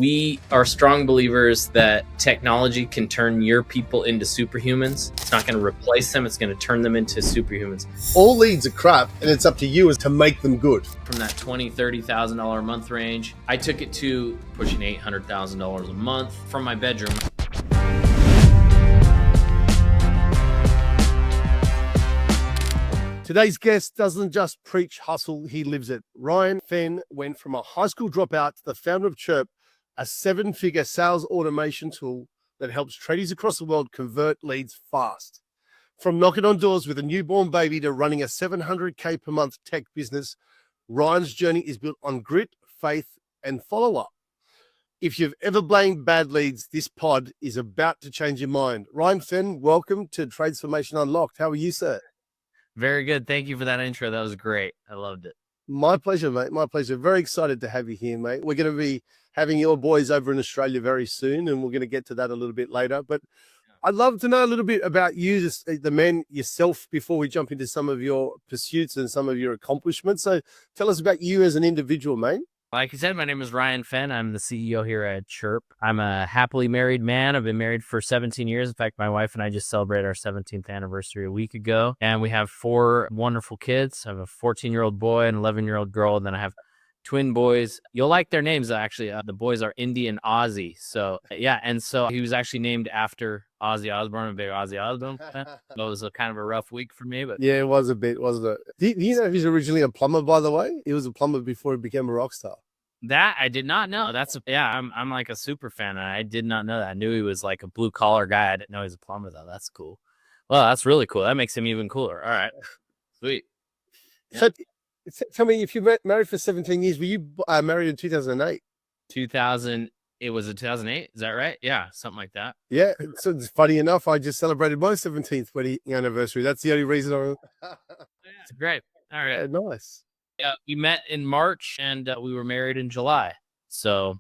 We are strong believers that technology can turn your people into superhumans. It's not going to replace them. It's going to turn them into superhumans. All leads are crap, and it's up to you as to make them good. From that $20,000, $30,000 a month range, I took it to pushing $800,000 a month from my bedroom. Today's guest doesn't just preach hustle, he lives it. Ryan Fenn went from a high school dropout to the founder of Chiirp, a 7-figure sales automation tool that helps tradies across the world convert leads fast. From knocking on doors with a newborn baby to running a $700K per month tech business, Ryan's journey is built on grit, faith, and follow-up. If you've ever blamed bad leads, this pod is about to change your mind. Ryan Fenn, welcome to Transformation Unlocked. How are you, sir? Very good. Thank you for that intro. That was great. I loved it. My pleasure, mate. My pleasure. Very excited to have you here, mate. We're going to be having your boys over in Australia very soon, and we're going to get to that a little bit later. But I'd love to know a little bit about you, just the man yourself, before we jump into some of your pursuits and some of your accomplishments. So tell us about you as an individual, mate. Like I said, my name is Ryan Fenn. I'm the CEO here at Chiirp. I'm a happily married man. I've been married for 17 years. In fact, my wife and I just celebrated our 17th anniversary a week ago. And we have 4 wonderful kids. I have a 14-year-old boy, an 11-year-old girl, and then I have twin boys. You'll like their names, actually. The boys are Indy and Ozzy. So, yeah. And so he was actually named after Ozzy Osbourne. I'm a big Ozzy Osbourne fan. So it was a kind of a rough week for me. But yeah, it was a bit, wasn't it? Do you know he's originally a plumber, by the way? He was a plumber before he became a rock star. That I did not know. I'm like a super fan, and I did not know that. I knew he was like a blue collar guy. I didn't know he was a plumber though. That's cool. Well, that's really cool. That makes him even cooler. All right, sweet. So, tell me, if you married for 17 years, were you married in 2008? 2000. It was in 2008. Is that right? Yeah, something like that. Yeah. So it's funny enough, I just celebrated my 17th wedding anniversary. That's the only reason It's great. All right. Nice. Yeah, we met in March and we were married in July. So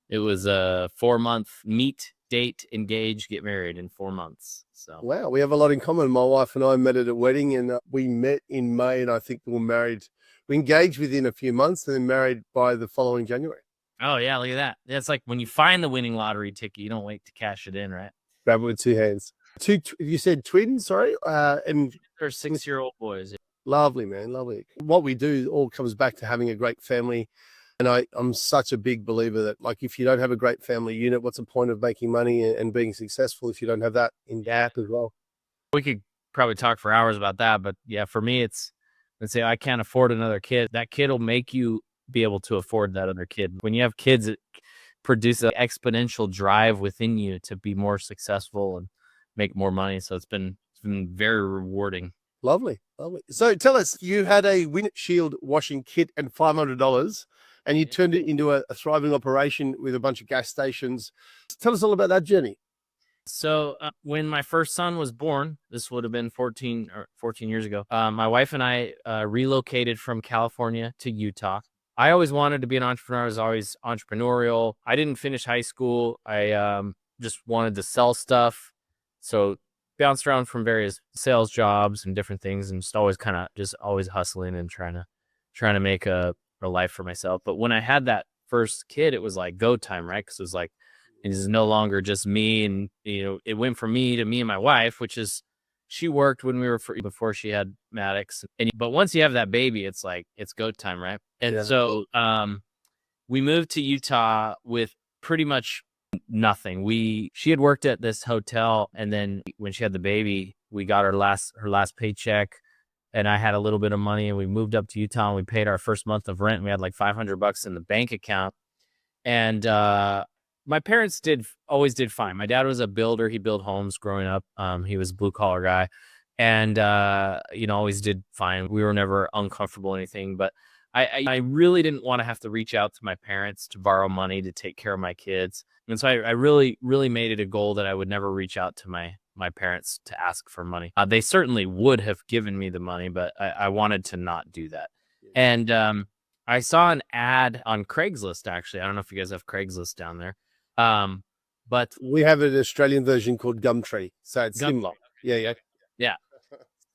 it was a 4-month meet, date, engage, get married in 4 months. So wow, we have a lot in common. My wife and I met at a wedding, and we met in May, and I think we were married. We engaged within a few months, and then married by the following January. Oh yeah, look at that. It's like when you find the winning lottery ticket, you don't wait to cash it in, right? Grab it with 2 hands. You said twins, sorry, and they're 6-year-old boys. Lovely, man. Lovely. What we do all comes back to having a great family. And I'm such a big believer that, like, if you don't have a great family unit, what's the point of making money and being successful if you don't have that in gap as well? We could probably talk for hours about that. But yeah, for me, it's, let's say I can't afford another kid. That kid will make you be able to afford that other kid. When you have kids, it produces an exponential drive within you to be more successful and make more money. So it's been very rewarding. Lovely, lovely. So tell us, you had a windshield washing kit and $500, and you turned it into a thriving operation with a bunch of gas stations. Tell us all about that journey. So when my first son was born, this would have been 14 years ago, my wife and I relocated from California to Utah. I always wanted to be an entrepreneur. I was always entrepreneurial. I didn't finish high school. I just wanted to sell stuff. So bounced around from various sales jobs and different things, and just always hustling and trying to make a life for myself. But when I had that first kid, it was like go time, right? Because it was like, it is no longer just me, and it went from me to me and my wife, which is, she worked when we were before she had Maddox. But once you have that baby, it's like it's go time, right? And yeah. So we moved to Utah with pretty much nothing. She had worked at this hotel, and then when she had the baby, we got her last paycheck, and I had a little bit of money, and we moved up to Utah, and we paid our first month of rent. And we had like $500 in the bank account, and my parents always did fine. My dad was a builder. He built homes growing up. He was a blue collar guy, and always did fine. We were never uncomfortable or anything, but I really didn't want to have to reach out to my parents to borrow money to take care of my kids. And so I really, really made it a goal that I would never reach out to my parents to ask for money. They certainly would have given me the money, but I wanted to not do that. And I saw an ad on Craigslist, actually. I don't know if you guys have Craigslist down there. But we have an Australian version called Gumtree. So it's similar. Yeah.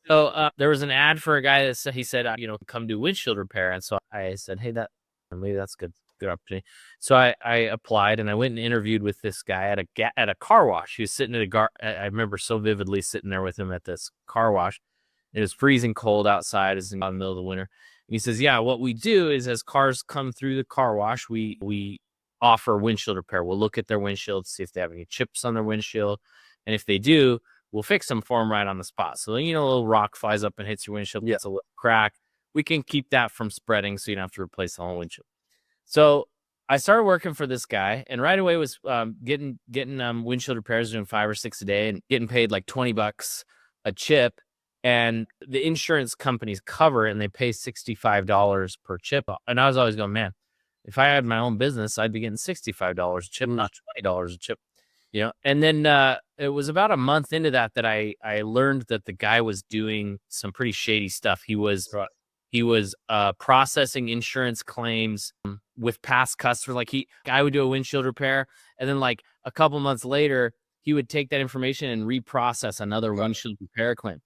So there was an ad for a guy that he said, come do windshield repair. And so I said, hey, maybe that's good. good opportunity. So I applied and I went and interviewed with this guy at a car wash. He was sitting I remember so vividly sitting there with him at this car wash. It was freezing cold outside. It's in the middle of the winter. And he says, yeah, what we do is as cars come through the car wash, we offer windshield repair. We'll look at their windshield, see if they have any chips on their windshield. And if they do, we'll fix them for them right on the spot. So, a little rock flies up and hits your windshield, gets a little crack. We can keep that from spreading so you don't have to replace the whole windshield. So I started working for this guy, and right away was getting windshield repairs, doing 5 or 6 a day, and getting paid like $20 a chip. And the insurance companies cover it, and they pay $65 per chip. And I was always going, man, if I had my own business, I'd be getting $65 a chip, not $20 a chip. And then it was about a month into that I learned that the guy was doing some pretty shady stuff. He was processing insurance claims with past customers. Like guy would do a windshield repair, and then like a couple months later, he would take that information and reprocess another windshield repair claim.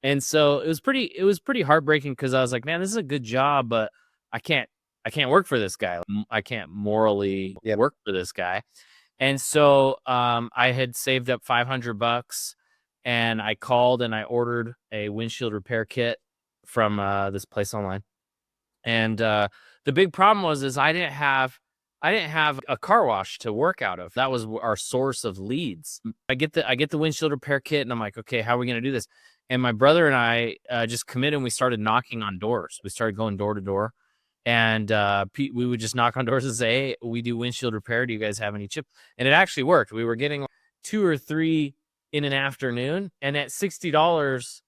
And so it was pretty heartbreaking, because I was like, man, this is a good job, but I can't work for this guy. I can't morally work for this guy. And so I had saved up $500, and I called and I ordered a windshield repair kit from this place online. And the big problem was I didn't have a car wash to work out of. That was our source of leads. I get the windshield repair kit, and I'm like, okay, how are we going to do this? And my brother and I just committed, and we started knocking on doors. We started going door to door. And we would just knock on doors and say, hey, we do windshield repair. Do you guys have any chip? And it actually worked. We were getting 2 or 3 in an afternoon. And at $60,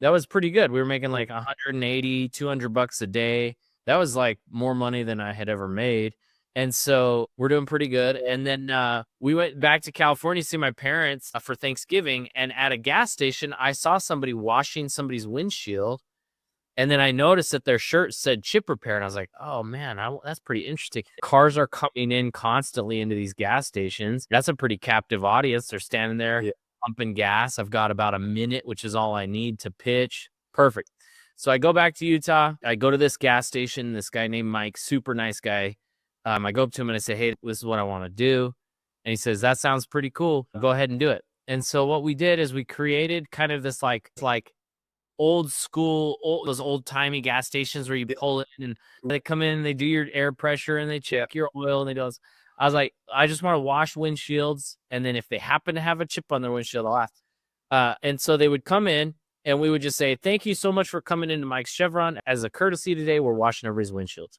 that was pretty good. We were making like $180, $200 a day. That was like more money than I had ever made. And so we're doing pretty good. And then we went back to California to see my parents for Thanksgiving. And at a gas station, I saw somebody washing somebody's windshield. And then I noticed that their shirt said chip repair. And I was like, oh, man, that's pretty interesting. Cars are coming in constantly into these gas stations. That's a pretty captive audience. They're standing there pumping gas. I've got about a minute, which is all I need to pitch. Perfect. So I go back to Utah. I go to this gas station. This guy named Mike, super nice guy. I go up to him and I say, hey, this is what I want to do. And he says, that sounds pretty cool. Go ahead and do it. And so what we did is we created kind of this like old school, those old timey gas stations where you pull in and they come in, they do your air pressure and they check your oil and they do this. I was like, I just want to wash windshields. And then if they happen to have a chip on their windshield, I'll ask. And so they would come in and we would just say, thank you so much for coming into Mike's Chevron. As a courtesy today, we're washing everybody's windshields.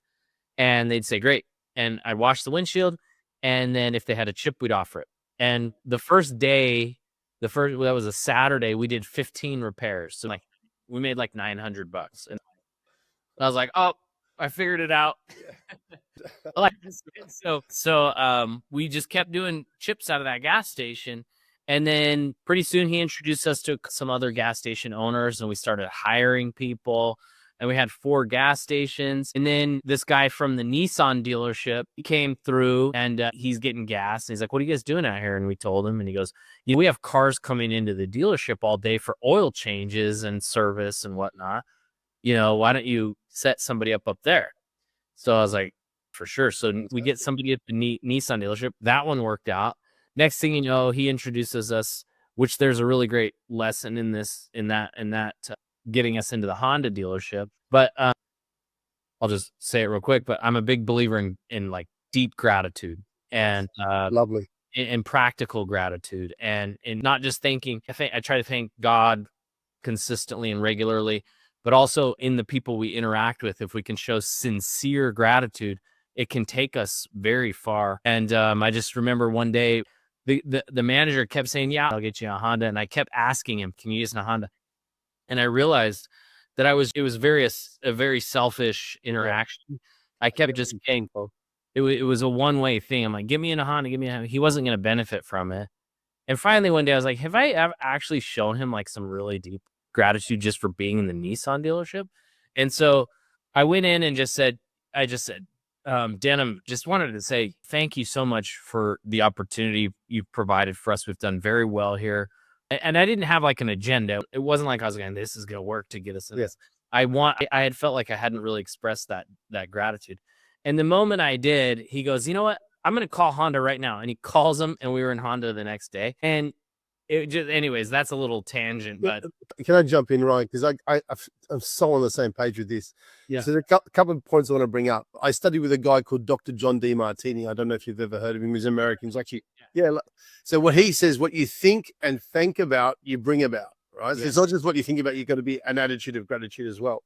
And they'd say, great. And I'd wash the windshield. And then if they had a chip, we'd offer it. And the first day, that was a Saturday, we did 15 repairs. So like, we made like $900. And I was like, oh, I figured it out. So we just kept doing chips out of that gas station. And then pretty soon he introduced us to some other gas station owners, and we started hiring people. And we had 4 gas stations. And then this guy from the Nissan dealership came through, and he's getting gas. And he's like, what are you guys doing out here? And we told him, and he goes, we have cars coming into the dealership all day for oil changes and service and whatnot. Why don't you set somebody up there? So I was like, for sure. So we get somebody at the Nissan dealership. That one worked out. Next thing you know, he introduces us, which there's a really great lesson in that getting us into the Honda dealership. But I'll just say it real quick, but I'm a big believer in like deep gratitude and lovely and practical gratitude, and not just thanking. I try to thank God consistently and regularly, but also in the people we interact with. If we can show sincere gratitude, it can take us very far. And I just remember one day the manager kept saying, yeah, I'll get you a Honda. And I kept asking him, can you use a Honda? And I realized that it was a very selfish interaction. I kept just saying, it was a one-way thing. I'm like, give me a Honda, give me a Honda. He wasn't going to benefit from it. And finally one day I was like, have I actually shown him like some really deep gratitude just for being in the Nissan dealership? And so I went in and just said, Denim, just wanted to say thank you so much for the opportunity you've provided for us. We've done very well here. And I didn't have like an agenda. It wasn't like I was going, this is going to work to get us in this. I had felt like I hadn't really expressed that gratitude. And the moment I did, he goes, you know what? I'm going to call Honda right now. And he calls them, and we were in Honda the next day. And it just, anyways, that's a little tangent, but Can I jump in, Ryan? Because I'm so on the same page with this. yeah. So there's a couple of points I want to bring up. I studied with a guy called Dr. John DeMartini. I don't know if you've ever heard of him. He's American. He's actually, yeah. So what he says, what you think and think about, you bring about, right? So it's not just what you think about, you've got to be an attitude of gratitude as well.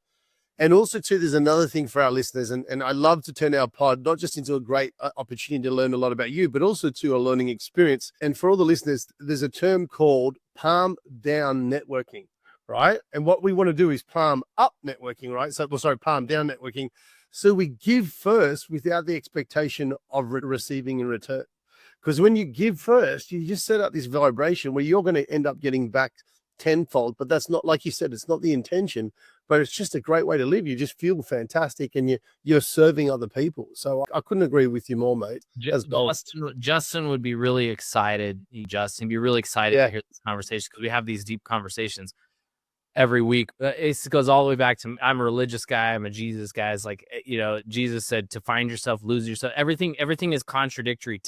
And also, too, there's another thing for our listeners, and I love to turn our pod not just into a great opportunity to learn a lot about you, but also to a learning experience. And for all the listeners, there's a term called palm down networking, right? And what we want to do is palm up networking, right? So, palm down networking. So we give first without the expectation of receiving in return. Because when you give first, you just set up this vibration where you're going to end up getting back tenfold, but that's not, like you said, it's not the intention, but it's just a great way to live. You just feel fantastic, and you're serving other people. So I couldn't agree with you more, mate. Justin would be really excited. Justin be really excited to hear this conversation, because we have these deep conversations every week. It goes all the way back to, I'm a religious guy. I'm a Jesus guy. It's like, Jesus said to find yourself, lose yourself. Everything is contradictory.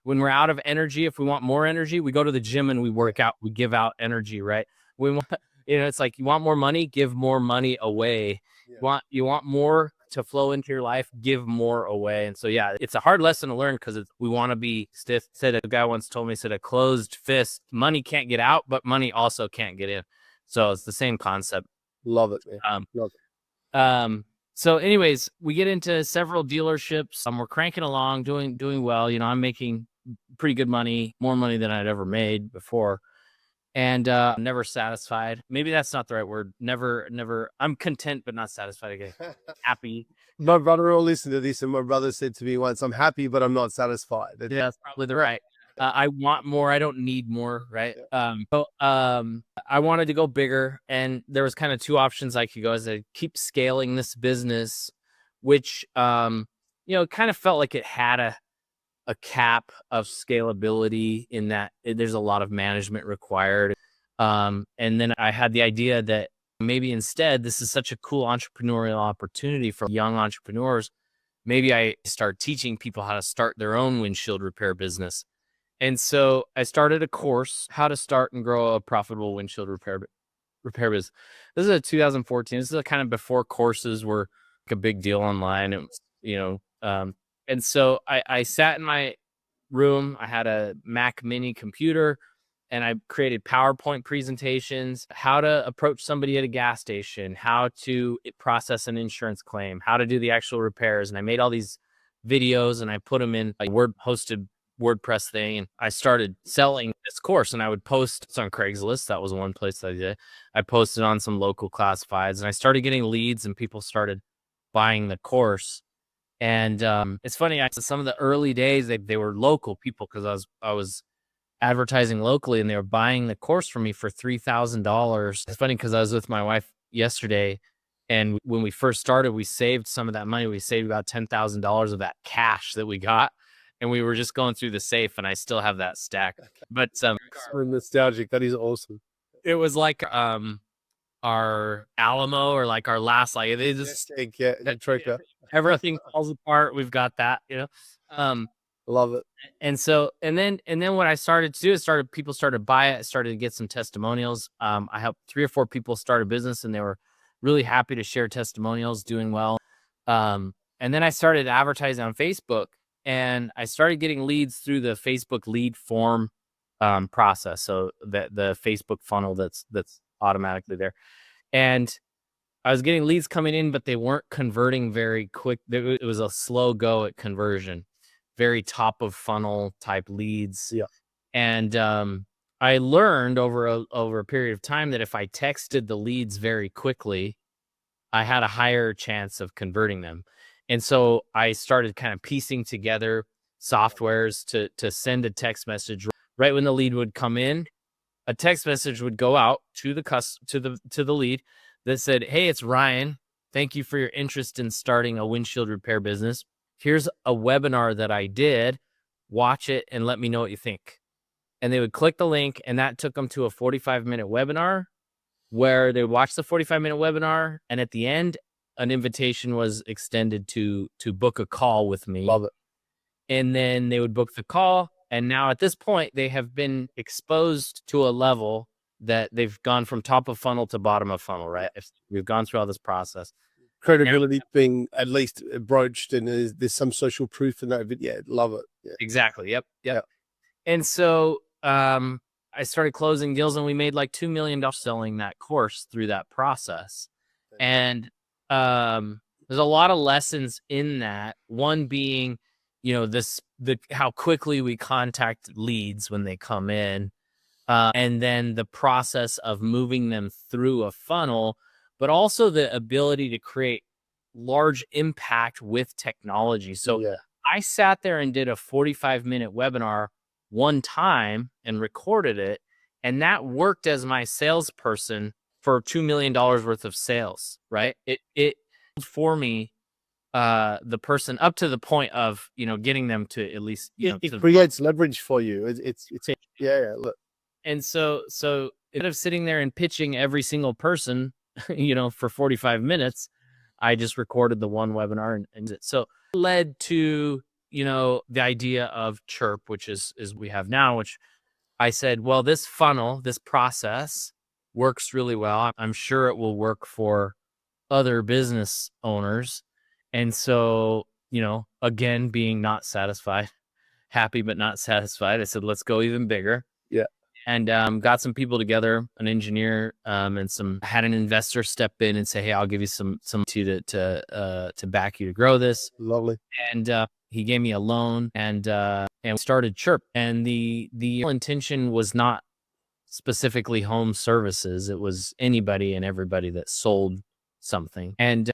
When we're out of energy, if we want more energy, we go to the gym and we work out, we give out energy, right? We want, it's like, you want more money, give more money away. You want more to flow into your life, give more away. And so, yeah, it's a hard lesson to learn, because we want to be stiff. Said, a guy once told me, said, a closed fist, money can't get out, but money also can't get in. So it's the same concept. Love it, man. Love it. So anyways, we get into several dealerships. We're cranking along, doing well. I'm making pretty good money, more money than I'd ever made before. And never satisfied. Maybe that's not the right word. Never. I'm content, but not satisfied again. Happy. My brother will listen to this, and my brother said to me once, I'm happy, but I'm not satisfied. Yeah, that's probably the right. I want more. I don't need more, right? Yeah. I wanted to go bigger, and there was kind of two options I could go. As I keep scaling this business, which kind of felt like it had a cap of scalability, in that there's a lot of management required. And then I had the idea that maybe instead, this is such a cool entrepreneurial opportunity for young entrepreneurs. Maybe I start teaching people how to start their own windshield repair business. And so I started a course, how to start and grow a profitable windshield repair business. This is a 2014. This is a kind of before courses were like a big deal online. It was, and so I sat in my room. I had a Mac mini computer, and I created PowerPoint presentations, how to approach somebody at a gas station, how to process an insurance claim, how to do the actual repairs. And I made all these videos, and I put them in a hosted WordPress thing, and I started selling this course, and I would post on Craigslist. That was one place that I did. I posted on some local classifieds, and I started getting leads, and people started buying the course. And it's funny, some of the early days, they were local people, because I was advertising locally, and they were buying the course from me for $3,000. It's funny, because I was with my wife yesterday, and when we first started, we saved some of that money. We saved about $10,000 of that cash that we got. And we were just going through the safe, and I still have that stack. But so nostalgic. That is awesome. It was like our Alamo, or like our last, like they just everything falls apart. We've got that, Love it. And so, and then what I started to do is people started to buy it. I started to get some testimonials. I helped 3 or 4 people start a business, and they were really happy to share testimonials, doing well. And then I started advertising on Facebook. And I started getting leads through the Facebook lead form process. So the Facebook funnel that's automatically there. And I was getting leads coming in, but they weren't converting very quick. It was a slow go at conversion, very top of funnel type leads. Yeah. And I learned over a period of time that if I texted the leads very quickly, I had a higher chance of converting them. And so I started kind of piecing together softwares to send a text message right when the lead would come in. A text message would go out to the lead that said, "Hey, it's Ryan. Thank you for your interest in starting a windshield repair business. Here's a webinar that I did. Watch it and let me know what you think." And they would click the link, and that took them to a 45-minute webinar, where they watched the 45-minute webinar, and at the end, an invitation was extended to book a call with me. Love it. And then they would book the call. And now at this point, they have been exposed to a level that they've gone from top of funnel to bottom of funnel, right? We've gone through all this process. Credibility being at least broached, and there's some social proof in that video. Yeah, love it. Yeah. Exactly. Yep. And so I started closing deals, and we made like $2 million selling that course through that process. And there's a lot of lessons in that. One being, how quickly we contact leads when they come in, and then the process of moving them through a funnel, but also the ability to create large impact with technology. So I sat there and did a 45-minute webinar one time and recorded it, and that worked as my salesperson for $2 million worth of sales, right? It for me, the person up to the point of, getting them to at least, it creates leverage for you. It's look. And so instead of sitting there and pitching every single person, for 45 minutes, I just recorded the one webinar and so it led to, the idea of Chiirp, which is we have now, which I said, well, this funnel, this process works really well. I'm sure it will work for other business owners. And so, again, being not satisfied, happy but not satisfied, I said, let's go even bigger. Yeah. And got some people together, an engineer, and had an investor step in and say, hey, I'll give you some to back you to grow this. Lovely. And he gave me a loan, and we started Chiirp. And the intention was not specifically home services. It was anybody and everybody that sold something. And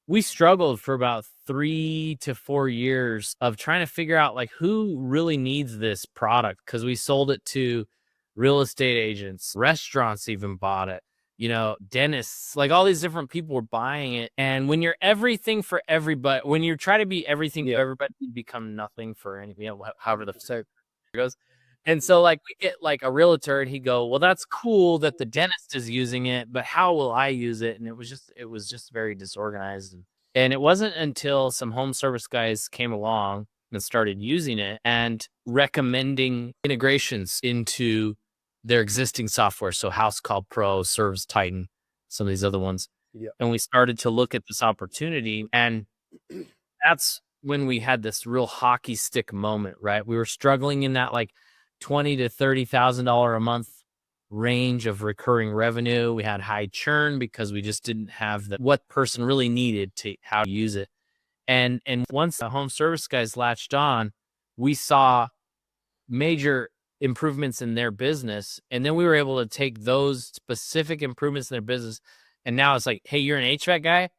we struggled for about 3 to 4 years of trying to figure out like who really needs this product, because we sold it to real estate agents, restaurants even bought it, dentists, like all these different people were buying it. And when you're everything for everybody, when you try to be everything to everybody, you become nothing for anybody, however the saying goes. And so like we get like a realtor and he'd go, well, that's cool that the dentist is using it, but how will I use it? And it was just very disorganized. And it wasn't until some home service guys came along and started using it and recommending integrations into their existing software. So House Call Pro, ServiceTitan, some of these other ones. Yeah. And we started to look at this opportunity, and that's when we had this real hockey stick moment, right? We were struggling in that like $20,000 to $30,000 a month range of recurring revenue. We had high churn because we just didn't have what person really needed to how to use it. And once the home service guys latched on, we saw major improvements in their business. And then we were able to take those specific improvements in their business. And now it's like, hey, you're an HVAC guy?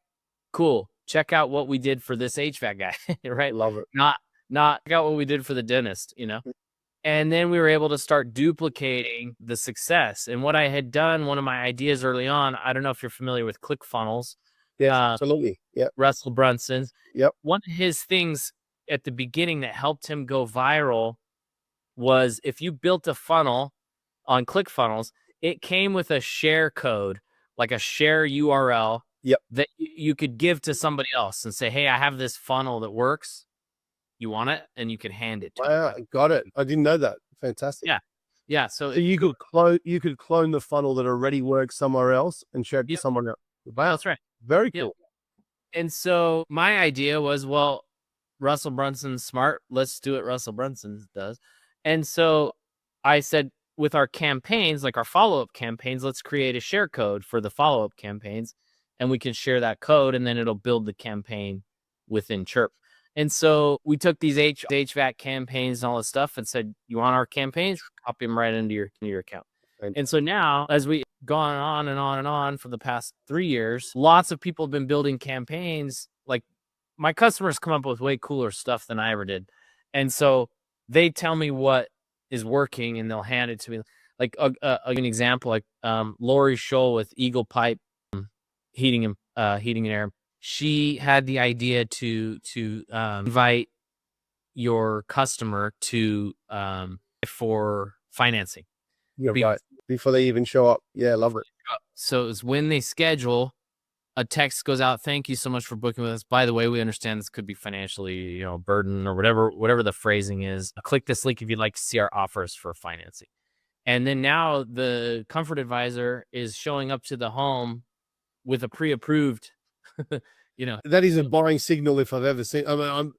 Cool. Check out what we did for this HVAC guy, right? Love it. Not check out what we did for the dentist, And then we were able to start duplicating the success. And what I had done, one of my ideas early on, I don't know if you're familiar with ClickFunnels. Yeah, absolutely. Yeah. Russell Brunson's. Yep. One of his things at the beginning that helped him go viral was if you built a funnel on ClickFunnels, it came with a share code, like a share URL that you could give to somebody else and say, hey, I have this funnel that works. You want it? And you can hand it to Wow, got it. I didn't know that. Fantastic. Yeah. So you could clone the funnel that already works somewhere else and share it to someone else. Wow. That's right. Very cool. And so my idea was, well, Russell Brunson's smart. Let's do what Russell Brunson does. And so I said, with our campaigns, like our follow-up campaigns, let's create a share code for the follow-up campaigns, and we can share that code, and then it'll build the campaign within Chiirp. And so we took these HVAC campaigns and all this stuff and said, you want our campaigns? Copy them right into your account. And so now, as we've gone on and on and on for the past 3 years, lots of people have been building campaigns. Like my customers come up with way cooler stuff than I ever did. And so they tell me what is working and they'll hand it to me. Like an example, like Lori Scholl with Eagle Pipe Heating and Air. She had the idea to invite your customer to for financing. You're right. Before they even show up. Yeah, love it. So it's when they schedule, a text goes out, thank you so much for booking with us. By the way, we understand this could be financially, a burden or whatever the phrasing is. Click this link if you'd like to see our offers for financing. And then now the comfort advisor is showing up to the home with a pre-approved, That is a buying signal if I've ever seen. I mean,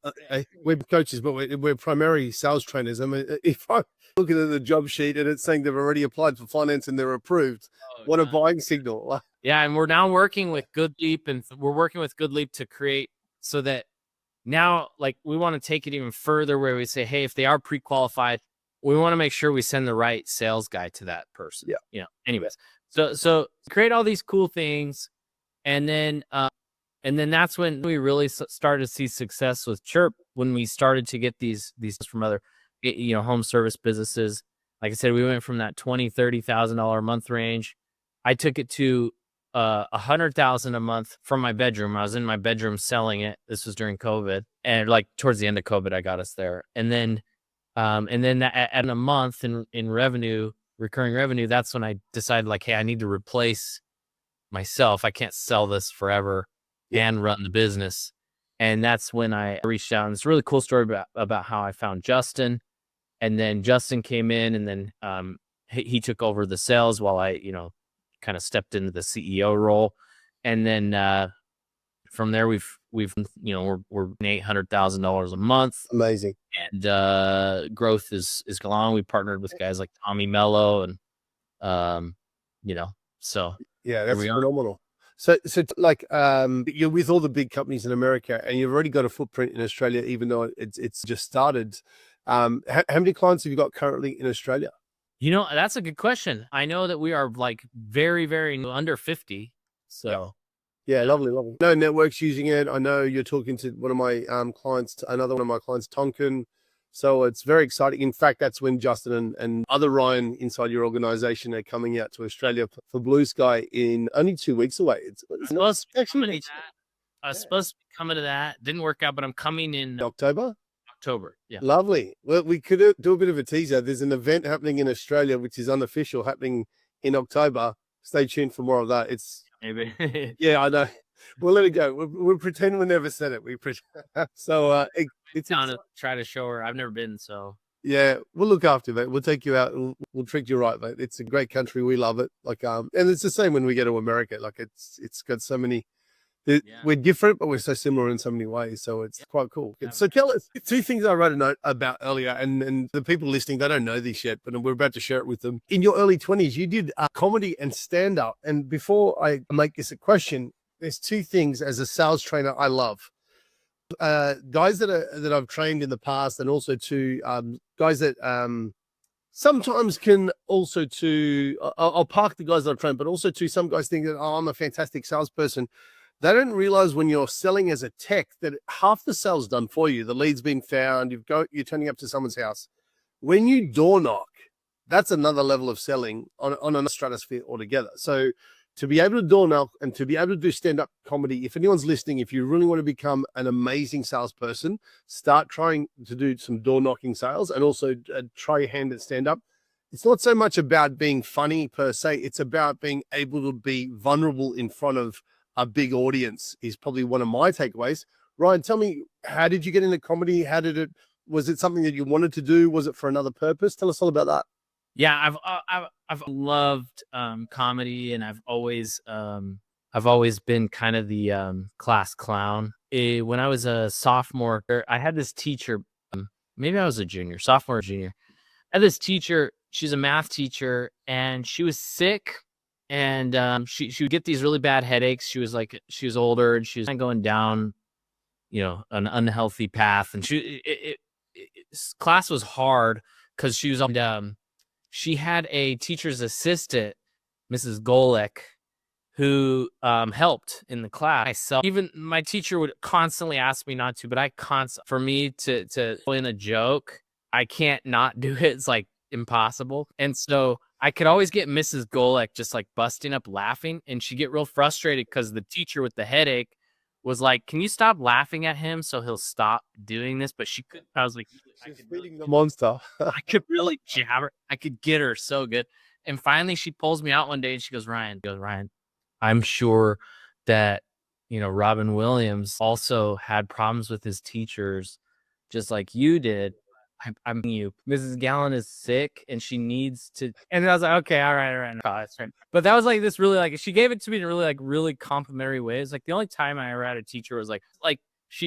we're coaches, but we're primarily sales trainers. I mean, if I'm looking at the job sheet and it's saying they've already applied for finance and they're approved, what a buying signal. Yeah, and we're now working with GoodLeap, and we're working with GoodLeap to create so that now, like, we want to take it even further where we say, hey, if they are pre-qualified, we want to make sure we send the right sales guy to that person. Yeah. Anyways, so create all these cool things, and then that's when we really started to see success with Chiirp, when we started to get these from other home service businesses. Like I said, we went from that $20,000-$30,000 a month range. I took it to $100,000 a month from my bedroom. I was in my bedroom selling it. This was during COVID, and like towards the end of COVID, I got us there. And then at a month in revenue, recurring revenue, that's when I decided, like, hey, I need to replace myself. I can't sell this forever and run the business. And that's when I reached out. And it's a really cool story about how I found Justin. And then Justin came in, and then he took over the sales while I, kind of stepped into the CEO role. And then from there, we're $800,000 a month. Amazing. And growth is going on. We partnered with guys like Tommy Mello, and so yeah, that's phenomenal. So like, you're with all the big companies in America, and you've already got a footprint in Australia, even though it's just started. How many clients have you got currently in Australia? That's a good question. I know that we are like very, very under 50. So yeah, lovely. No networks using it. I know you're talking to one of my clients, another one of my clients, Tonkin. So it's very exciting. In fact, that's when Justin and other Ryan inside your organization are coming out to Australia for Blue Sky in only 2 weeks away. It's supposed to be coming to that. Didn't work out, but I'm coming in October. Yeah. Lovely. Well, we could do a bit of a teaser. There's an event happening in Australia, which is unofficial, happening in October. Stay tuned for more of that. It's maybe. Yeah, I know. We'll let it go. We'll pretend we never said it. So it's down to try to show her. I've never been, so yeah, we'll look after that. We'll take you out and we'll treat you right, mate. It's a great country. We love it. Like, and it's the same when we go to America. Like, it's got so many. We're different, but we're so similar in so many ways. So it's quite cool. So tell us 2 things I wrote a note about earlier, and the people listening, they don't know this yet, but we're about to share it with them. In your early 20s, you did comedy and stand-up. And before I make this a question, there's 2 things as a sales trainer I love. Guys that I've trained in the past, and also guys that sometimes can also I'll park the guys that I've trained, but also some guys think that, I'm a fantastic salesperson. They don't realize when you're selling as a tech that half the sales done for you. The lead's been found. You're turning up to someone's house. When you door knock, that's another level of selling on a stratosphere altogether. So to be able to door knock and to be able to do stand-up comedy, if anyone's listening, if you really want to become an amazing salesperson, start trying to do some door knocking sales, and also try your hand at stand-up. It's not so much about being funny per se. It's about being able to be vulnerable in front of a big audience, is probably one of my takeaways. Ryan, tell me, how did you get into comedy? Was it something that you wanted to do? Was it for another purpose? Tell us all about that. Yeah, I've loved comedy, and I've always been kind of the class clown. When I was a sophomore, I had this teacher. Maybe I was a sophomore or junior. I had this teacher. She's a math teacher, and she was sick. And she would get these really bad headaches. She was older, and she was going down, an unhealthy path. And class was hard because she was on. She had a teacher's assistant, Mrs. Golek, who helped in the class. Even my teacher would constantly ask me not to, but for me to play in a joke, I can't not do it. It's like impossible. And so I could always get Mrs. Golek just like busting up laughing, and she'd get real frustrated because the teacher with the headache was like, "Can you stop laughing at him so he'll stop doing this?" But she couldn't. I was like, she's feeding the monster. I could really jab her. I could get her so good. And finally she pulls me out one day and she goes, Ryan, I'm sure that, Robin Williams also had problems with his teachers, just like you did. I'm you. Mrs. Gallen is sick and she needs to. And I was like, okay, all right, no, that's right. But that was like this really like she gave it to me in really complimentary ways. Like the only time I ever had a teacher was like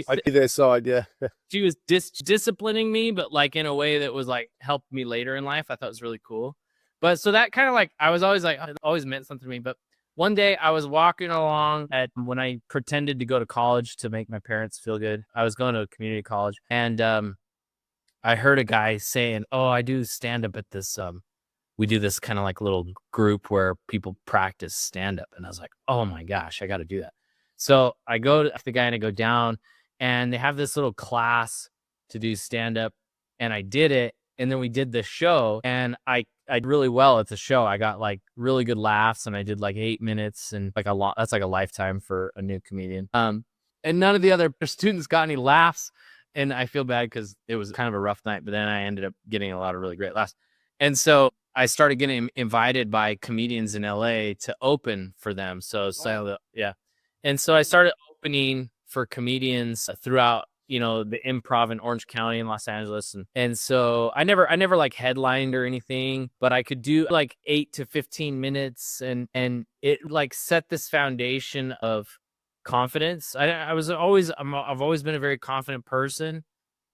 I'd be their side, yeah. she was disciplining me, but like in a way that was like helped me later in life. I thought it was really cool. But so that kind of like I was always like it always meant something to me. But one day I was walking along when I pretended to go to college to make my parents feel good. I was going to a community college, and I heard a guy saying, "Oh, I do stand up at this. We do this kind of like little group where people practice stand up." And I was like, "Oh my gosh, I got to do that." So I go to the guy and I go down, and they have this little class to do stand up, and I did it, and then we did the show, and I did really well at the show. I got like really good laughs, and I did like 8 minutes, and like a lot. That's like a lifetime for a new comedian. And none of the other students got any laughs. And I feel bad because it was kind of a rough night, but then I ended up getting a lot of really great laughs. And so I started getting invited by comedians in LA to open for them. Yeah. And so I started opening for comedians throughout, the improv in Orange County in Los Angeles. And so I never like headlined or anything, but I could do like 8 to 15 minutes and it like set this foundation of confidence. I've always been a very confident person,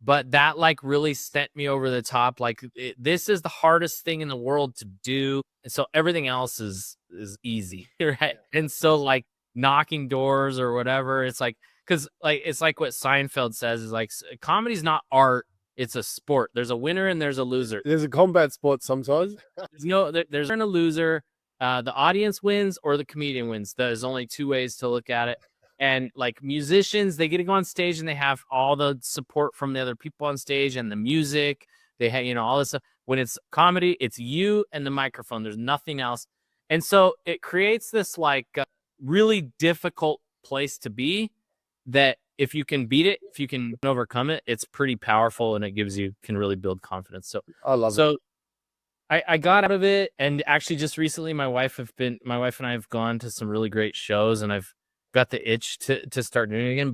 but that like really sent me over the top. Like this is the hardest thing in the world to do, and so everything else is easy, right? And so like knocking doors or whatever, it's like because like it's like what Seinfeld says is like comedy's not art, it's a sport. There's a winner and there's a loser. There's a combat sport sometimes. There's a loser. The audience wins or the comedian wins. There's only two ways to look at it. And like musicians, they get to go on stage and they have all the support from the other people on stage and the music. They have, all this stuff. When it's comedy, it's you and the microphone. There's nothing else. And so it creates this like really difficult place to be that if you can beat it, if you can overcome it, it's pretty powerful and it can really build confidence. So I love it. I got out of it, and actually just recently my wife and I have gone to some really great shows, and I've got the itch to start doing it again.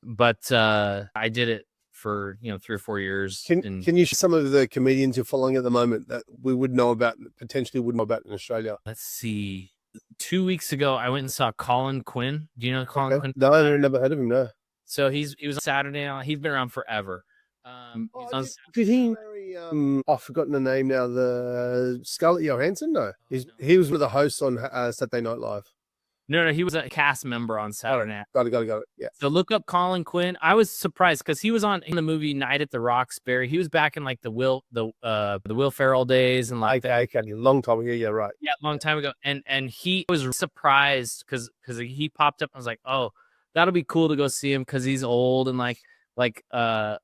But I did it for 3 or 4 years. Can you share some of the comedians you're following at the moment that we would know about, potentially would know about in Australia? Let's see. 2 weeks ago, I went and saw Colin Quinn. Do you know Colin Quinn? No, I've never heard of him. No. So he was on Saturday Night. He's been around forever. Did he marry? I've forgotten the name now. The Scarlett Johansson? No, he was with the host on Saturday Night Live. No, he was a cast member on Saturday Night. Got it. Yeah. So look up Colin Quinn. I was surprised because he was in the movie Night at the Roxbury. He was back in like the Will Ferrell days and like okay, long time ago. Yeah, right. Yeah, long time ago. And he was surprised because he popped up. I was like, oh, that'll be cool to go see him because he's old and like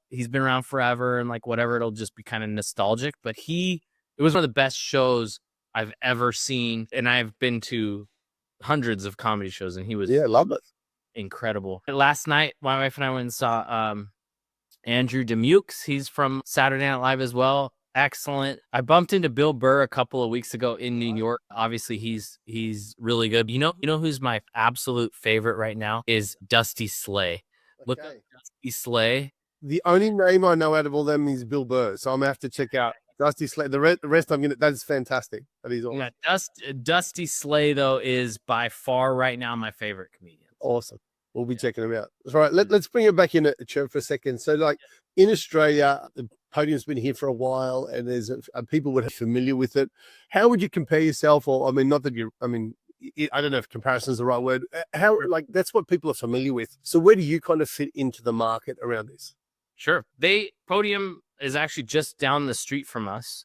he's been around forever and like whatever. It'll just be kind of nostalgic. But it was one of the best shows I've ever seen, and I've been to hundreds of comedy shows, and he was love it, incredible. Last night, my wife and I went and saw Andrew Demukes. He's from Saturday Night Live as well. Excellent. I bumped into Bill Burr a couple of weeks ago in New York. Obviously, he's really good. You know who's my absolute favorite right now is Dusty Slay. Look up Dusty Slay. The only name I know out of all them is Bill Burr, so I'm gonna have to check out Dusty Slay. The rest that's fantastic. That is awesome. Yeah, Dusty Slay though is by far right now my favorite comedian. Awesome. We'll be checking them out. All right, let's bring it back in at Chiirp for a second. So like in Australia, the podium's been here for a while, and there's people would be familiar with it. How would you compare yourself? Or I don't know if comparison is the right word. How that's what people are familiar with. So where do you kind of fit into the market around this? Sure. Podium is actually just down the street from us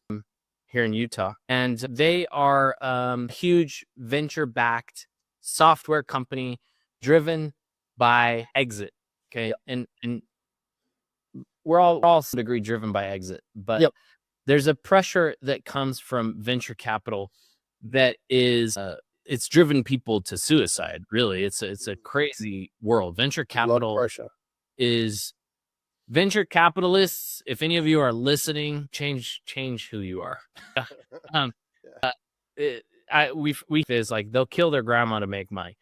here in Utah. And they are a huge venture-backed software company driven by exit. Okay. Yep. And we're all to some degree driven by exit. But there's a pressure that comes from venture capital that is it's driven people to suicide, really. It's a crazy world. Venture capital is venture capitalists. If any of you are listening, change who you are. We is like they'll kill their grandma to make money.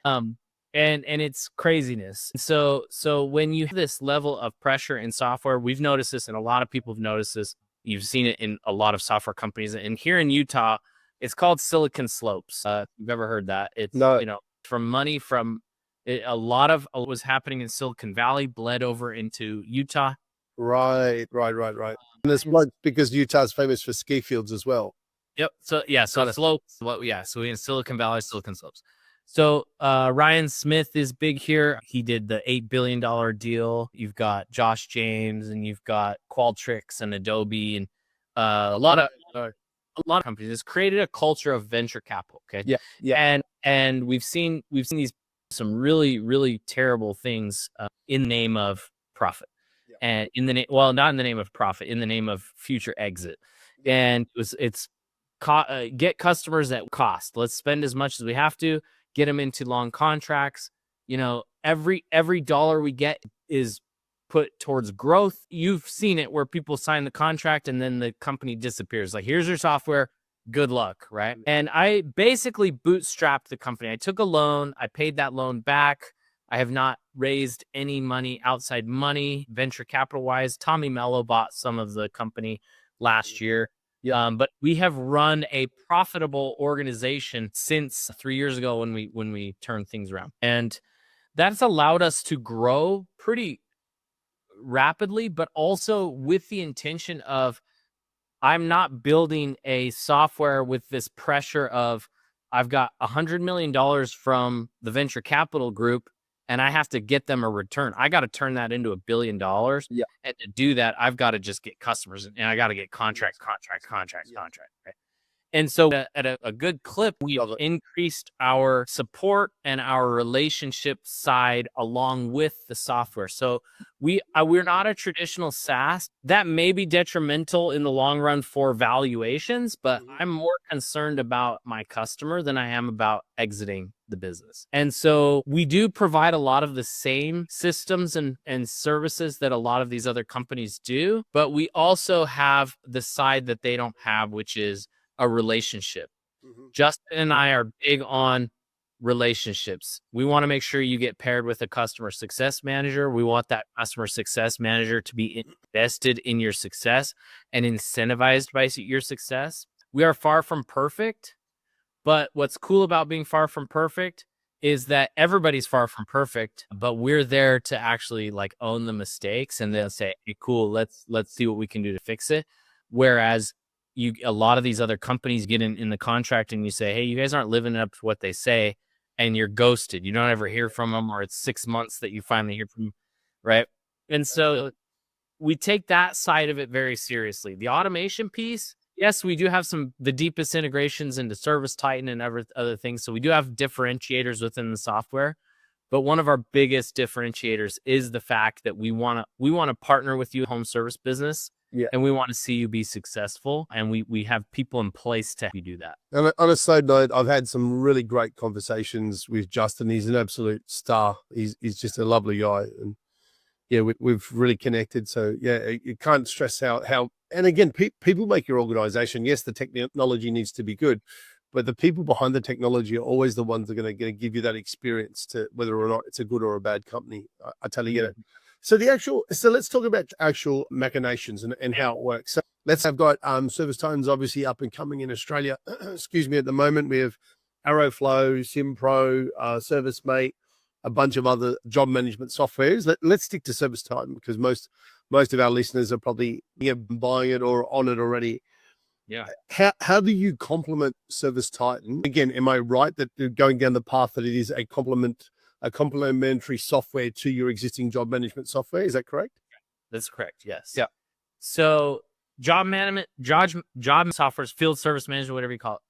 and it's craziness. So when you have this level of pressure in software, we've noticed this, and a lot of people have noticed this. You've seen it in a lot of software companies, and here in Utah, it's called Silicon Slopes. If you've ever heard that, it's No. from money from it, a lot of what was happening in Silicon Valley bled over into Utah. Right. And it's like because Utah's famous for ski fields as well. Yep. So yeah, so Got it. slopes. Well, yeah. So in Silicon Valley, Silicon Slopes. So Ryan Smith is big here. He did the $8 billion deal. You've got Josh James, and you've got Qualtrics and Adobe, and a lot of companies. It's created a culture of venture capital. Okay. Yeah. And we've seen these some really terrible things in the name of profit, and in the name, well, not in the name of profit, in the name of future exit. And it's get customers at cost. Let's spend as much as we have to, get them into long contracts. Every dollar we get is put towards growth. You've seen it where people sign the contract and then the company disappears. Like, here's your software, good luck, right? And I basically bootstrapped the company. I took a loan, I paid that loan back. I have not raised any money, outside money, venture capital wise. Tommy Mello bought some of the company last year. But we have run a profitable organization since 3 years ago when we turned things around. And that's allowed us to grow pretty rapidly, but also with the intention of, I'm not building a software with this pressure of, I've got $100 million from the venture capital group and I have to get them a return. I got to turn that into $1 billion. Yeah. And to do that, I've got to just get customers, and I got to get contract. Right? And so at a good clip, we increased our support and our relationship side along with the software. So we're not a traditional SaaS. That may be detrimental in the long run for valuations, but I'm more concerned about my customer than I am about exiting the business. And so we do provide a lot of the same systems and services that a lot of these other companies do, but we also have the side that they don't have, which is a relationship. Justin and I are big on relationships. We want to make sure you get paired with a customer success manager. We want that customer success manager to be invested in your success and incentivized by your success. We are far from perfect, but what's cool about being far from perfect is that everybody's far from perfect, but we're there to actually like own the mistakes and then say, hey, cool, let's see what we can do to fix it. Whereas a lot of these other companies get in the contract and you say, hey, you guys aren't living up to what they say, and you're ghosted. You don't ever hear from them, or it's 6 months that you finally hear from them, right? And so we take that side of it very seriously. The automation piece, yes, we do have the deepest integrations into ServiceTitan and other things. So we do have differentiators within the software. But one of our biggest differentiators is the fact that we want to partner with you, home service business. Yeah. And we want to see you be successful. And we have people in place to help you do that. And on a side note, I've had some really great conversations with Justin. He's an absolute star. He's just a lovely guy. And yeah, we've really connected. So yeah, you can't stress out how, and again, people make your organization. Yes, the technology needs to be good, but the people behind the technology are always the ones that are going to give you that experience to whether or not it's a good or a bad company. I totally get it. So let's talk about actual machinations and how it works. So I've got ServiceTitan's obviously up and coming in Australia. Excuse me. At the moment, we have Arrowflow, SimPro, ServiceMate, a bunch of other job management softwares. Let's stick to ServiceTitan because most of our listeners are probably buying it or on it already. Yeah. How do you complement ServiceTitan? Again, am I right that going down the path that it is a complementary software to your existing job management software? Is that correct? That's correct. Yes. Yeah. So job management, job software, field service management, whatever you call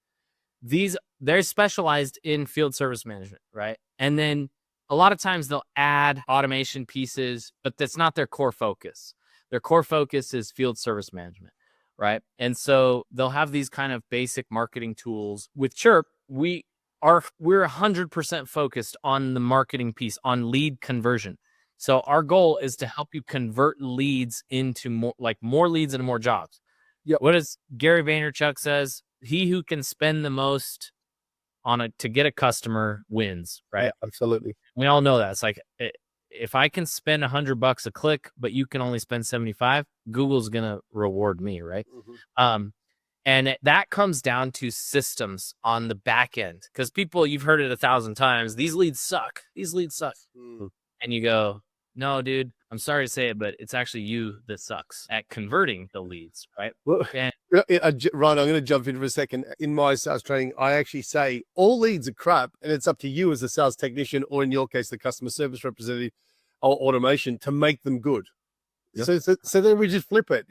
it. They're specialized in field service management, right? And then a lot of times they'll add automation pieces, but that's not their core focus. Their core focus is field service management, right? And so they'll have these kind of basic marketing tools. With Chiirp, we're 100% focused on the marketing piece, on lead conversion. So our goal is to help you convert leads into more leads into more jobs. Yep. What does Gary Vaynerchuk says? He who can spend the most to get a customer wins, right? Yeah, absolutely. We all know that. It's like, if I can spend $100 a click, but you can only spend 75, Google's going to reward me, right? Mm-hmm. And that comes down to systems on the back end, because people, you've heard it 1,000 times. These leads suck. These leads suck. Mm. And you go, no, dude, I'm sorry to say it, but it's actually you that sucks at converting the leads, right? Well, And Ryan, I'm going to jump in for a second. In my sales training, I actually say all leads are crap, and it's up to you as a sales technician, or in your case, the customer service representative or automation, to make them good. Yep. So then we just flip it.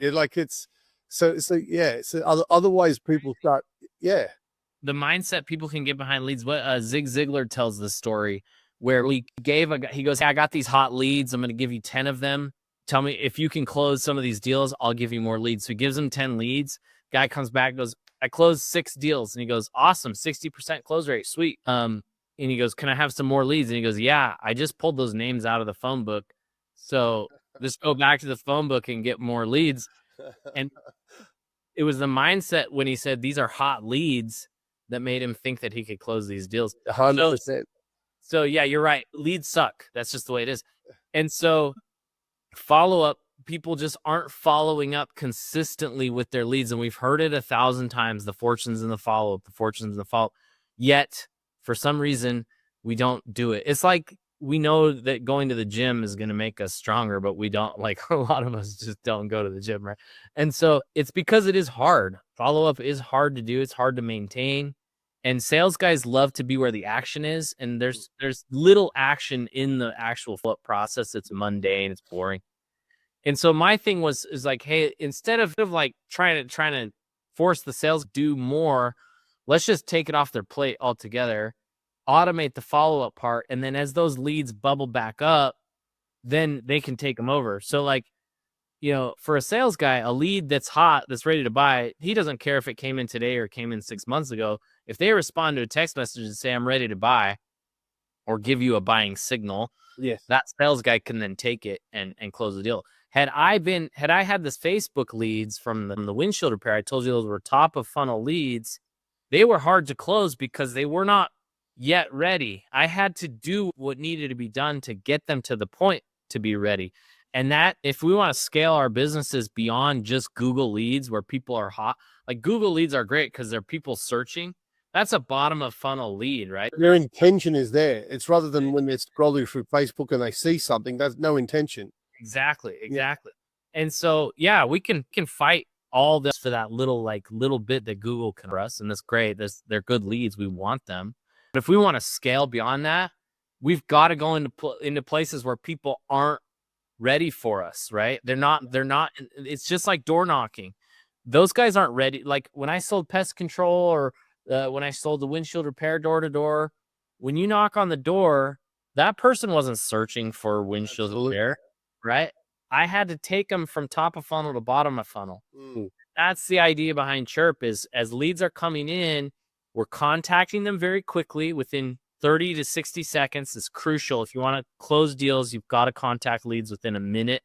So yeah. So otherwise, people start. Yeah. the mindset people can get behind leads. What Zig Ziglar tells the story where he goes, hey, I got these hot leads. I'm going to give you 10 of them. Tell me if you can close some of these deals, I'll give you more leads. So he gives him 10 leads. Guy comes back and goes, I closed 6 deals. And he goes, awesome, 60% close rate. Sweet. And he goes, can I have some more leads? And he goes, yeah, I just pulled those names out of the phone book. So just go back to the phone book and get more leads. And it was the mindset when he said these are hot leads that made him think that he could close these deals. 100%. So yeah, you're right. Leads suck. That's just the way it is. And so follow up, people just aren't following up consistently with their leads. And we've heard it 1,000 times, the fortunes in the follow-up, the fortunes in the follow-up. Yet for some reason we don't do it. It's like, we know that going to the gym is going to make us stronger, but we don't, like, a lot of us just don't go to the gym, right? And so it's because it is hard. Follow-up is hard to do. It's hard to maintain. And sales guys love to be where the action is. And there's little action in the actual follow-up process. It's mundane. It's boring. And so my thing is like, hey, instead of like trying to force the sales to do more, let's just take it off their plate altogether, automate the follow-up part. And then as those leads bubble back up, then they can take them over. So like, you know, for a sales guy, a lead that's hot, that's ready to buy, he doesn't care if it came in today or came in 6 months ago. If they respond to a text message and say, I'm ready to buy, or give you a buying signal, Yes, that sales guy can then take it and close the deal. Had I had this Facebook leads from the windshield repair, I told you those were top of funnel leads. They were hard to close because they were not yet ready. I had to do what needed to be done to get them to the point to be ready. And that, if we want to scale our businesses beyond just Google leads where people are hot, like Google leads are great because they're people searching. That's a bottom of funnel lead, right? their intention is there. It's rather than when they're scrolling through Facebook and they see something, there's no intention. Exactly. And so, yeah, we can fight all this for that little bit that Google can for us. And that's great. They're good leads. We want them. But if we want to scale beyond that, we've got to go into places where people aren't ready for us, right? They're not, it's just like door knocking. Those guys aren't ready. Like when I sold pest control or when I sold the windshield repair door to door, when you knock on the door, that person wasn't searching for windshield repair, right? I had to take them from top of funnel to bottom of funnel. That's the idea behind Chiirp, is as leads are coming in, we're contacting them very quickly within 30 to 60 seconds. Is crucial. If you want to close deals, you've got to contact leads within a minute.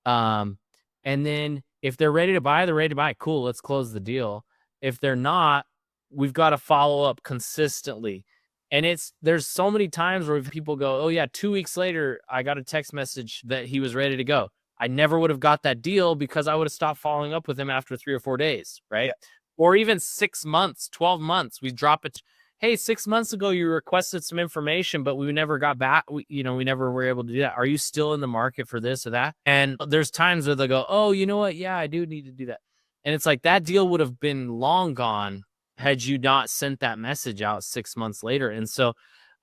And then if they're ready to buy, they're ready to buy. Cool, let's close the deal. If they're not, we've got to follow up consistently. And there's so many times where people go, oh yeah, 2 weeks later, I got a text message that he was ready to go. I never would have got that deal because I would have stopped following up with him after 3 or 4 days, right? Yeah. Or even 6 months, 12 months, we drop it. Hey, 6 months ago, you requested some information, but we never got back. We never were able to do that. Are you still in the market for this or that? And there's times where they go, oh, you know what? Yeah, I do need to do that. And it's like that deal would have been long gone had you not sent that message out 6 months later. And so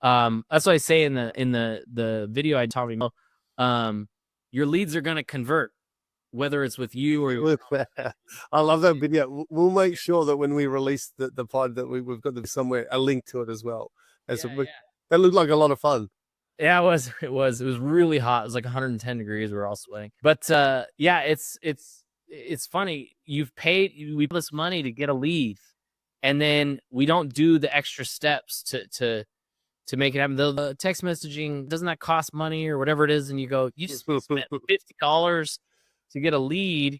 that's what I say in the video I talked about. Your leads are going to convert, whether it's with you or I love that video. We'll make sure that when we release the pod that we've got somewhere a link to it as well. That looked like a lot of fun. Yeah, it was really hot. It was like 110 degrees. We were all sweating. But yeah, it's funny. We put this money to get a lead, and then we don't do the extra steps to make it happen. The text messaging, doesn't that cost money or whatever it is? And you go, you just spent $50 to get a lead.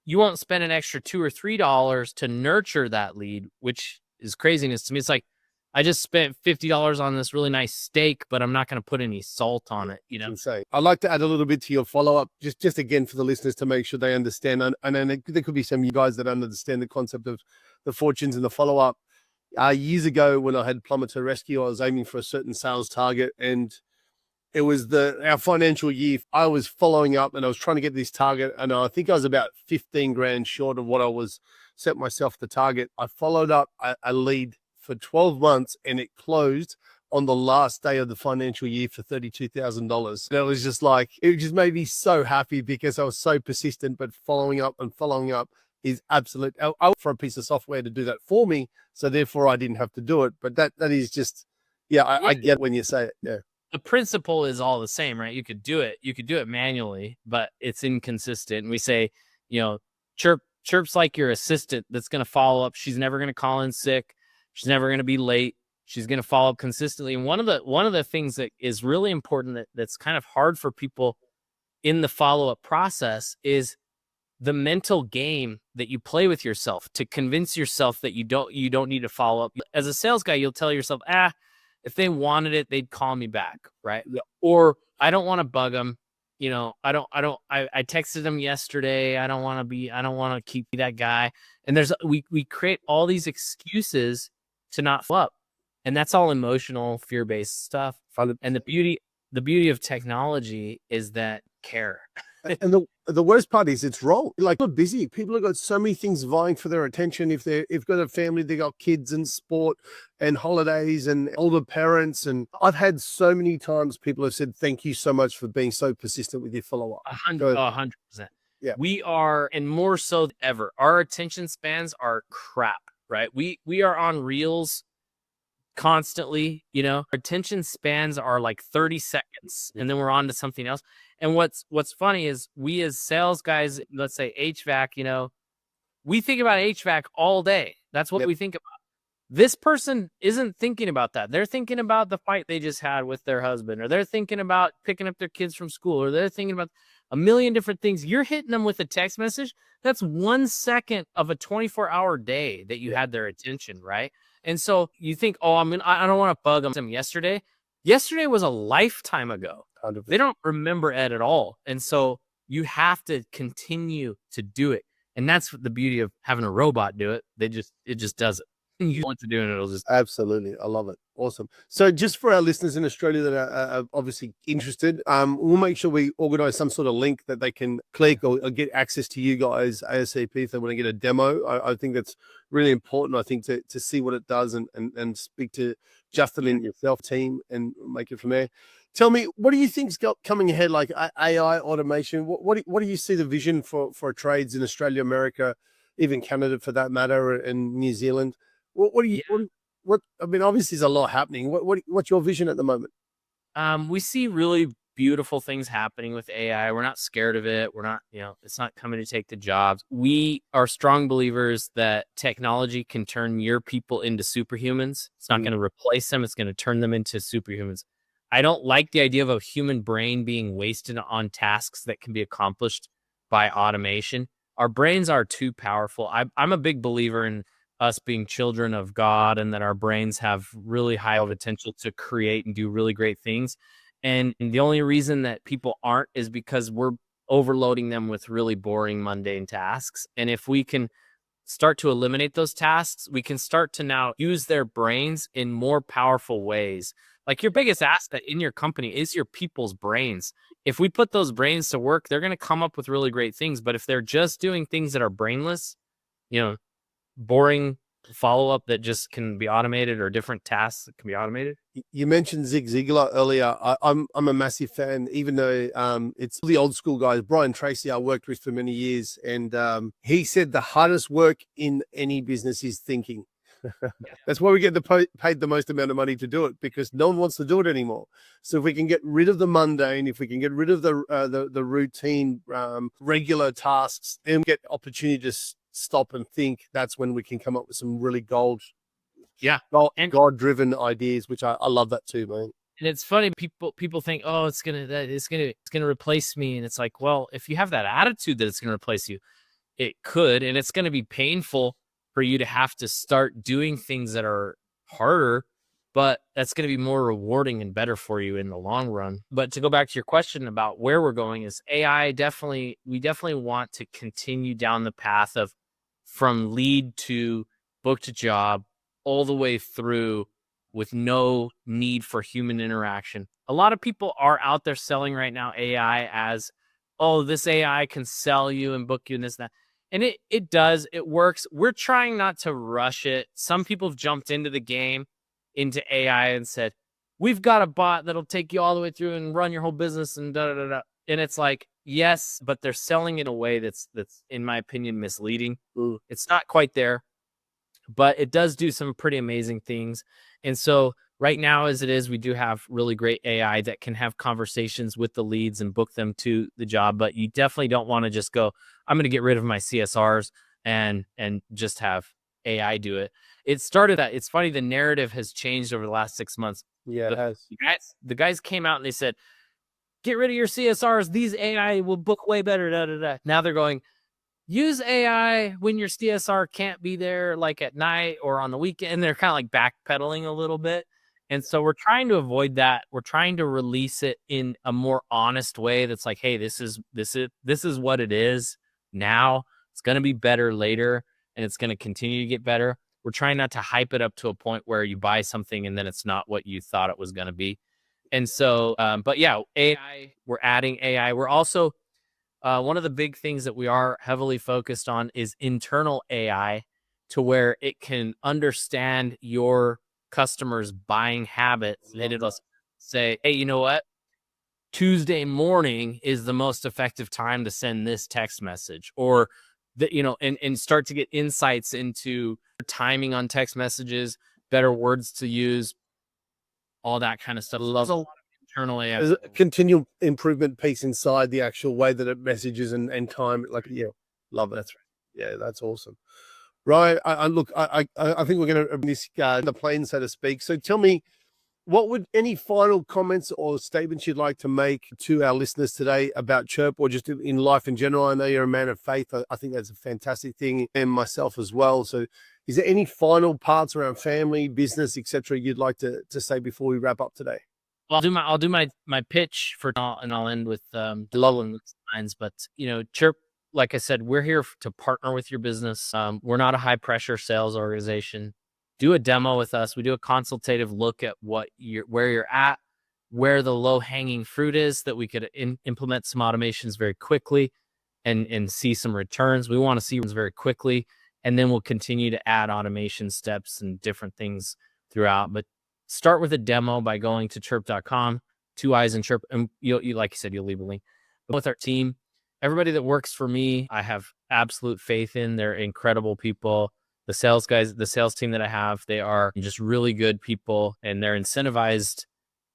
You won't spend an extra $2 or $3 to nurture that lead, which is craziness to me. It's like I just spent $50 on this really nice steak, but I'm not going to put any salt on it, you know? Insane. I'd like to add a little bit to your follow-up, just again for the listeners to make sure they understand. And then there could be some of you guys that understand the concept of the fortunes and the follow-up. Years ago, when I had Plumber to Rescue, I was aiming for a certain sales target, and it was our financial year. I was following up and I was trying to get this target, and I think I was about 15 grand short of what I was set myself the target. I followed up a lead for 12 months, and it closed on the last day of the financial year for $32,000. And it was just like, it just made me so happy because I was so persistent, but following up is absolute. I for a piece of software to do that for me, so therefore I didn't have to do it. But that is just, yeah, I get when you say it. Yeah, the principle is all the same, right? You could do it manually, but it's inconsistent. And we say, you know, Chiirp's like your assistant that's going to follow up. She's never going to call in sick. She's never going to be late. She's going to follow up consistently. And one of the things that is really important that's kind of hard for people in the follow-up process is the mental game that you play with yourself to convince yourself that you don't need to follow up. As a sales guy, you'll tell yourself, if they wanted it, they'd call me back, right? Or I don't want to bug them. You know, I texted them yesterday. I don't want to keep that guy. And we create all these excuses to not follow up. And that's all emotional, fear-based stuff. And the beauty of technology is that care. And the worst part is it's wrong. Like, we're busy. People have got so many things vying for their attention. If they've got a family, they got kids and sport and holidays and older parents. And I've had so many times people have said, thank you so much for being so persistent with your follow-up. 100%. Yeah. We are, and more so than ever, our attention spans are crap, right? We are on reels constantly, you know. Our attention spans are like 30 seconds and then we're on to something else. And what's funny is we as sales guys, let's say HVAC, you know, we think about HVAC all day. That's what we think about. This person isn't thinking about that. They're thinking about the fight they just had with their husband, or they're thinking about picking up their kids from school, or they're thinking about a million different things. You're hitting them with a text message. That's 1 second of a 24-hour day that you had their attention, right? And so you think, I don't want to bug them. Yesterday was a lifetime ago. 100%. They don't remember it at all. And so you have to continue to do it. And that's the beauty of having a robot do it. It just does it. You want to do it, it'll just... Absolutely. I love it. Awesome. So just for our listeners in Australia that are obviously interested, we'll make sure we organize some sort of link that they can click or get access to you guys ASAP if they want to get a demo. I think that's really important, I think, to see what it does and speak to Justin and yourself team and make it from there. Tell me, what do you think's coming ahead, like AI automation? What do you see the vision for trades in Australia, America, even Canada for that matter, and New Zealand? What do you, I mean, obviously there's a lot happening. What's your vision at the moment? We see really beautiful things happening with AI. We're not scared of it. We're not, it's not coming to take the jobs. We are strong believers that technology can turn your people into superhumans. It's not going to replace them. It's going to turn them into superhumans. I don't like the idea of a human brain being wasted on tasks that can be accomplished by automation. Our brains are too powerful. I'm a big believer in us being children of God, and that our brains have really high potential to create and do really great things. And the only reason that people aren't is because we're overloading them with really boring, mundane tasks. And if we can start to eliminate those tasks, we can start to now use their brains in more powerful ways. Like, your biggest asset in your company is your people's brains. If we put those brains to work, they're going to come up with really great things. But if they're just doing things that are brainless, boring follow-up that just can be automated, or different tasks that can be automated. You mentioned Zig Ziglar earlier. I'm a massive fan, even though it's the old school guys. Brian Tracy, I worked with for many years, and he said the hardest work in any business is thinking. That's why we get paid the most amount of money to do it, because no one wants to do it anymore. So if we can get rid of the mundane, if we can get rid of the routine, regular tasks, and get opportunity to stop and think, that's when we can come up with some really God-driven ideas, which I love that too, man. And it's funny, people think, it's gonna replace me, and it's like, well, if you have that attitude that it's gonna replace you, it could, and it's gonna be painful for you to have to start doing things that are harder but that's going to be more rewarding and better for you in the long run. But to go back to your question about where we're going is AI we definitely want to continue down the path of from lead to book to job all the way through with no need for human interaction. A lot of people are out there selling right now AI as, oh, this AI can sell you and book you and this and that. And it does, it works. We're trying not to rush it. Some people have jumped into the game, into AI and said, we've got a bot that'll take you all the way through and run your whole business and da da da da. And it's like, yes, but they're selling in a way that's in my opinion misleading. It's not quite there, but it does do some pretty amazing things. And so right now, as it is, we do have really great AI that can have conversations with the leads and book them to the job. But you definitely don't want to just go, I'm going to get rid of my CSRs and just have AI do it. It started that. It's funny. The narrative has changed over the last 6 months. Yeah, it has. The guys came out and they said, get rid of your CSRs. These AI will book way better. Da, da, da. Now they're going, use AI when your CSR can't be there, like at night or on the weekend. And they're kind of like backpedaling a little bit. And so we're trying to avoid that. We're trying to release it in a more honest way. That's like, hey, this is what it is now. It's going to be better later, and it's going to continue to get better. We're trying not to hype it up to a point where you buy something and then it's not what you thought it was going to be. And so, but yeah, AI, we're adding AI. We're also, one of the big things that we are heavily focused on is internal AI, to where it can understand your customers' buying habits. And it'll say, hey, you know what? Tuesday morning is the most effective time to send this text message, or that, and start to get insights into timing on text messages, better words to use, all that kind of stuff. There's a lot of internal AI. There's a continual improvement piece inside the actual way that it messages and time. Like, yeah, love it. That's right. Yeah, that's awesome. Right. I think we're going to miss the plane, so to speak. So tell me, what would any final comments or statements you'd like to make to our listeners today about Chiirp, or just in life in general? I know you're a man of faith. I think that's a fantastic thing, and myself as well. So is there any final parts around family, business, etc. you'd like to say before we wrap up today? Well, I'll do my pitch and I'll end with the lines. But Chiirp, like I said, we're here to partner with your business. We're not a high pressure sales organization. Do a demo with us. We do a consultative look at where you're at, where the low hanging fruit is, that we could implement some automations very quickly and see some returns. We want to see returns very quickly, and then we'll continue to add automation steps and different things throughout. But start with a demo by going to chiirp.com, 2 eyes in Chiirp, and you like you said, you'll leave a link. But with our team, everybody that works for me, I have absolute faith in. They're incredible people. The sales guys, the sales team that I have, they are just really good people, and they're incentivized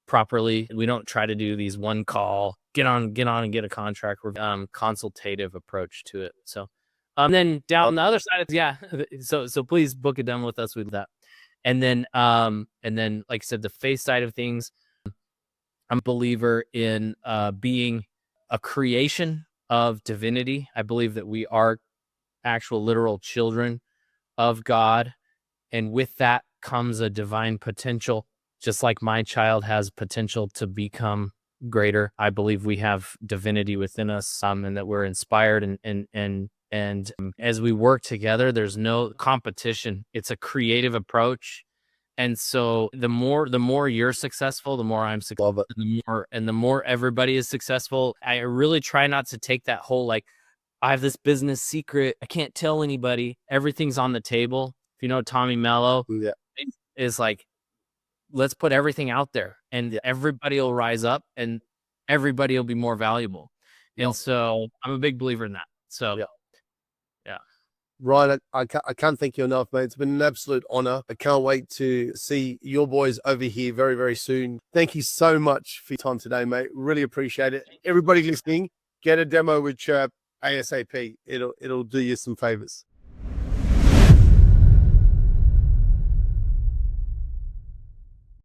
properly. We don't try to do these one call, get on and get a contract. We're consultative approach to it. So, then down the other side, so please book a demo with us with that. And then, like I said, the faith side of things, I'm a believer in being a creation of divinity. I believe that we are actual literal children of God, and with that comes a divine potential. Just like my child has potential to become greater, I believe we have divinity within us, and that we're inspired, and as we work together, there's no competition. It's a creative approach. And so the more you're successful, the more I'm successful, and the more everybody is successful. I really try not to take that whole, like, I have this business secret, I can't tell anybody. Everything's on the table. If you know Tommy Mello, is like, let's put everything out there, and everybody will rise up, and everybody will be more valuable. And so I'm a big believer in that. So yeah. Ryan, I can't thank you enough, mate. It's been an absolute honor. I can't wait to see your boys over here very, very soon. Thank you so much for your time today, mate. Really appreciate it. Everybody listening, get a demo with Chiirp ASAP. It'll do you some favors.